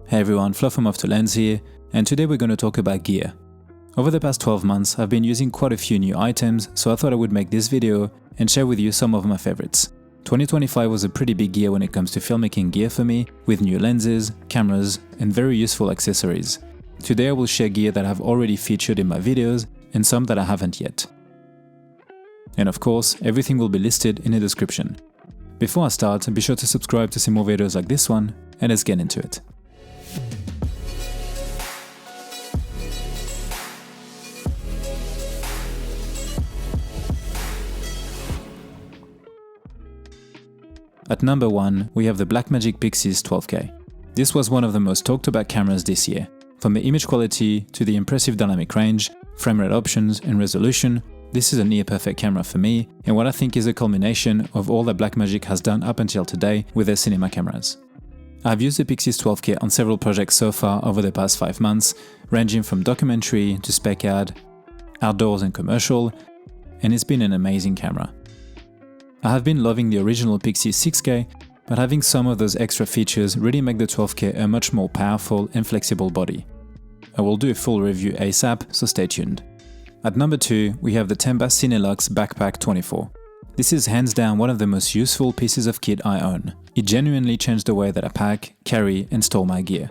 Hey everyone, Fluff from Off to Lens here, and today we're going to talk about gear. Over the past 12 months, I've been using quite a few new items, so I thought I would make this video and share with you some of my favorites. 2025 was a pretty big year when it comes to filmmaking gear for me, with new lenses, cameras, and very useful accessories. Today I will share gear that I've already featured in my videos and some that I haven't yet. And of course, everything will be listed in the description. Before I start, be sure to subscribe to see more videos like this one, and let's get into it. At number 1, we have the Blackmagic Pixis 12K. This was one of the most talked about cameras this year. From the image quality to the impressive dynamic range, frame rate options and resolution, this is a near perfect camera for me, and what I think is a culmination of all that Blackmagic has done up until today with their cinema cameras. I've used the Pixis 12K on several projects so far over the past 5 months, ranging from documentary to spec ad, outdoors and commercial, and it's been an amazing camera. I have been loving the original Pixis 6K, but having some of those extra features really make the 12K a much more powerful and flexible body. I will do a full review ASAP, so stay tuned. At number 2, we have the Temba Cinelux Backpack 24. This is hands down one of the most useful pieces of kit I own. It genuinely changed the way that I pack, carry and store my gear.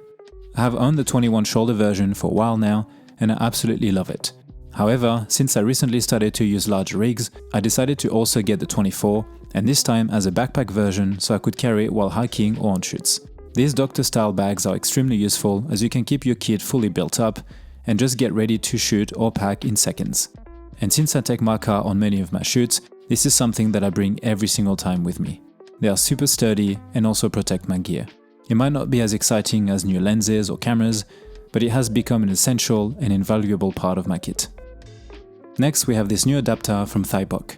I have owned the 21 shoulder version for a while now, and I absolutely love it. However, since I recently started to use large rigs, I decided to also get the 24, and this time as a backpack version so I could carry it while hiking or on shoots. These doctor-style bags are extremely useful as you can keep your kit fully built up and just get ready to shoot or pack in seconds. And since I take my car on many of my shoots, this is something that I bring every single time with me. They are super sturdy and also protect my gear. It might not be as exciting as new lenses or cameras, but it has become an essential and invaluable part of my kit. Next, we have this new adapter from Thypok.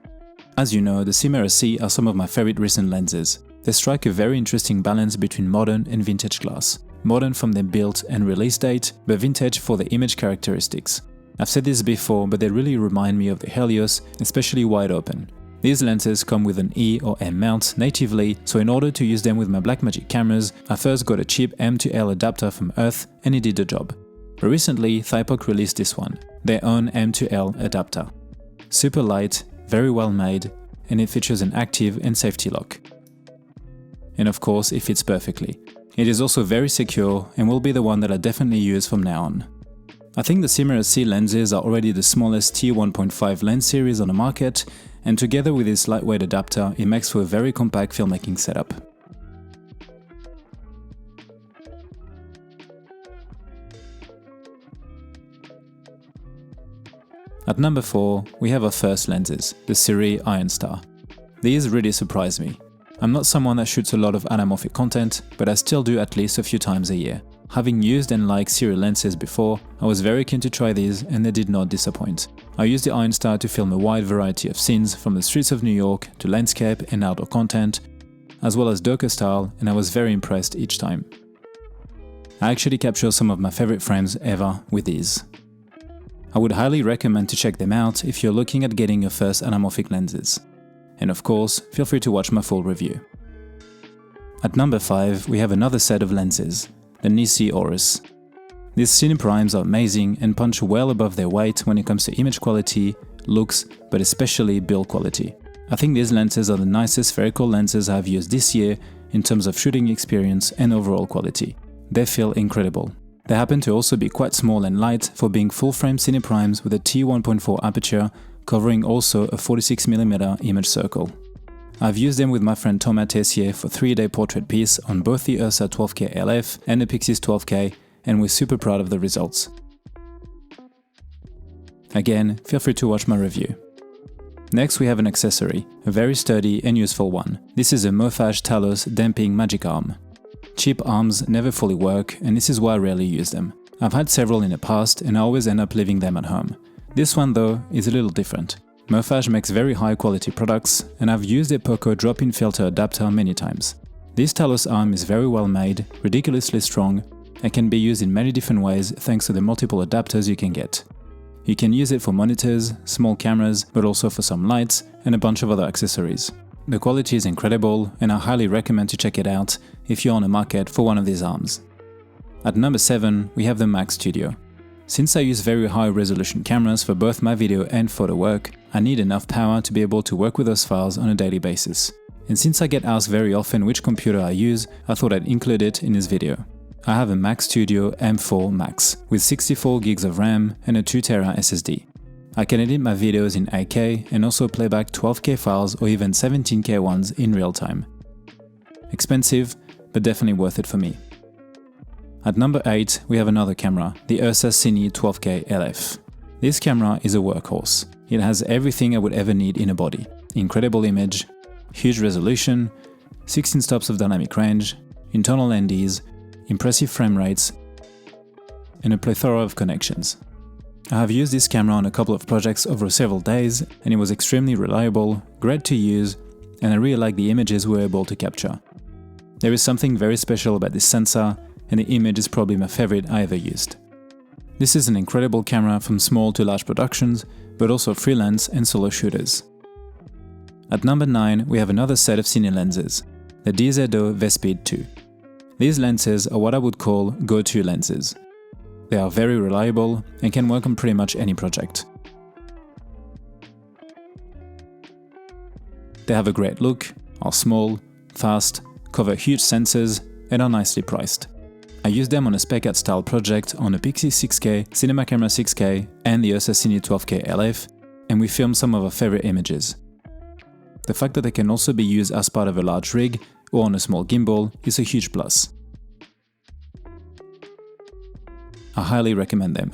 As you know, the Simera C are some of my favorite recent lenses. They strike a very interesting balance between modern and vintage glass. Modern from their build and release date, but vintage for the image characteristics. I've said this before, but they really remind me of the Helios, especially wide open. These lenses come with an E or M mount natively, so in order to use them with my Blackmagic cameras, I first got a cheap M to L adapter from Earth and it did the job. But recently, Thypok released this one, their own M to L adapter. Super light, very well made, and it features an active and safety lock. And of course, it fits perfectly. It is also very secure and will be the one that I definitely use from now on. I think the Simera C lenses are already the smallest T1.5 lens series on the market, and together with this lightweight adapter, it makes for a very compact filmmaking setup. At number 4, we have our first lenses, the Siri Iron Star. These really surprised me. I'm not someone that shoots a lot of anamorphic content, but I still do at least a few times a year. Having used and liked Siri lenses before, I was very keen to try these and they did not disappoint. I used the Iron Star to film a wide variety of scenes from the streets of New York to landscape and outdoor content, as well as docker style, and I was very impressed each time. I actually capture some of my favorite frames ever with these. I would highly recommend to check them out if you're looking at getting your first anamorphic lenses. And of course, feel free to watch my full review. At number 5, we have another set of lenses, the Nisi Aorus. These cine primes are amazing and punch well above their weight when it comes to image quality, looks, but especially build quality. I think these lenses are the nicest spherical lenses I've used this year in terms of shooting experience and overall quality. They feel incredible. They happen to also be quite small and light for being full-frame cine primes with a T1.4 aperture covering also a 46mm image circle. I've used them with my friend Thomas Tessier for 3-day portrait piece on both the Ursa 12K LF and the Pixis 12K, and we're super proud of the results. Again, feel free to watch my review. Next we have an accessory, a very sturdy and useful one. This is a Mofage Talos damping magic arm. Cheap arms never fully work, and this is why I rarely use them. I've had several in the past and I always end up leaving them at home. This one though is a little different. Mofage makes very high quality products, and I've used their Poco drop-in filter adapter many times. This Talos arm is very well made, ridiculously strong, and can be used in many different ways thanks to the multiple adapters you can get. You can use it for monitors, small cameras, but also for some lights and a bunch of other accessories. The quality is incredible and I highly recommend to check it out if you're on the market for one of these arms. At number 7, we have the Mac Studio. Since I use very high resolution cameras for both my video and photo work, I need enough power to be able to work with those files on a daily basis. And since I get asked very often which computer I use, I thought I'd include it in this video. I have a Mac Studio M4 Max with 64 gigs of RAM and a 2TB SSD. I can edit my videos in 8K and also play back 12K files or even 17K ones in real time. Expensive, but definitely worth it for me. At number 8, we have another camera, the Ursa Cine 12K LF. This camera is a workhorse. It has everything I would ever need in a body. Incredible image, huge resolution, 16 stops of dynamic range, internal NDs, impressive frame rates, and a plethora of connections. I have used this camera on a couple of projects over several days, and it was extremely reliable, great to use, and I really like the images we were able to capture. There is something very special about this sensor, and the image is probably my favorite I ever used. This is an incredible camera from small to large productions, but also freelance and solo shooters. At number 9, we have another set of cine lenses, the DZO Vespeed 2. These lenses are what I would call go-to lenses. They are very reliable and can work on pretty much any project. They have a great look, are small, fast, cover huge sensors, and are nicely priced. I used them on a spec-out style project on a Pixie 6K, Cinema Camera 6K, and the Ursa Cine 12K LF, and we filmed some of our favorite images. The fact that they can also be used as part of a large rig or on a small gimbal is a huge plus. I highly recommend them.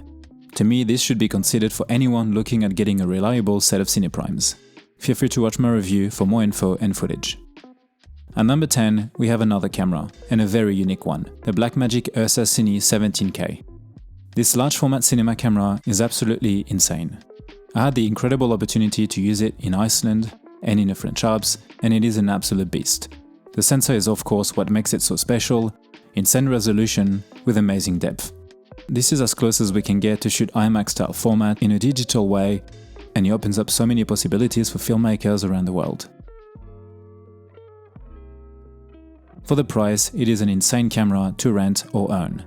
To me, this should be considered for anyone looking at getting a reliable set of Cineprimes. Feel free to watch my review for more info and footage. At number 10, we have another camera, and a very unique one, the Blackmagic Ursa Cine 17K. This large format cinema camera is absolutely insane. I had the incredible opportunity to use it in Iceland and in the French Alps, and it is an absolute beast. The sensor is of course what makes it so special, insane resolution with amazing depth. This is as close as we can get to shoot IMAX style format in a digital way, and it opens up so many possibilities for filmmakers around the world. For the price, it is an insane camera to rent or own.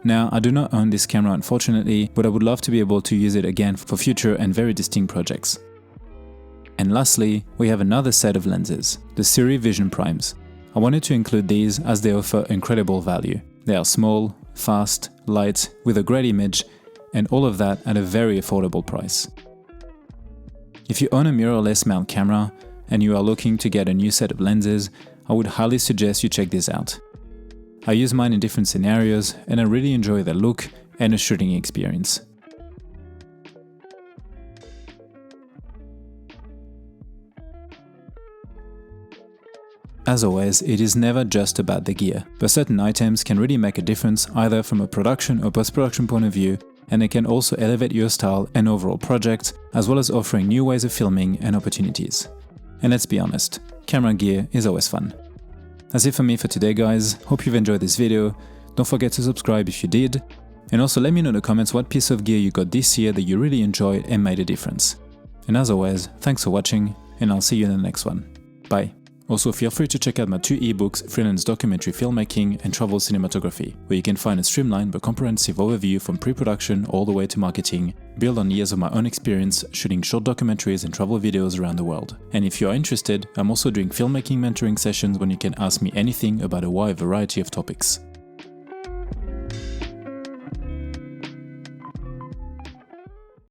Now, I do not own this camera unfortunately, but I would love to be able to use it again for future and very distinct projects. And lastly, we have another set of lenses, the Siri Vision Primes. I wanted to include these as they offer incredible value. They are small, fast, light, with a great image, and all of that at a very affordable price. If you own a mirrorless mount camera and you are looking to get a new set of lenses, I would highly suggest you check this out. I use mine in different scenarios and I really enjoy the look and the shooting experience. As always, it is never just about the gear, but certain items can really make a difference either from a production or post-production point of view, and they can also elevate your style and overall project, as well as offering new ways of filming and opportunities. And let's be honest, camera gear is always fun. That's it for me for today guys, hope you've enjoyed this video, don't forget to subscribe if you did, and also let me know in the comments what piece of gear you got this year that you really enjoyed and made a difference. And as always, thanks for watching, and I'll see you in the next one. Bye. Also, feel free to check out my 2 ebooks, Freelance Documentary Filmmaking and Travel Cinematography, where you can find a streamlined but comprehensive overview from pre-production all the way to marketing, built on years of my own experience shooting short documentaries and travel videos around the world. And if you are interested, I'm also doing filmmaking mentoring sessions when you can ask me anything about a wide variety of topics.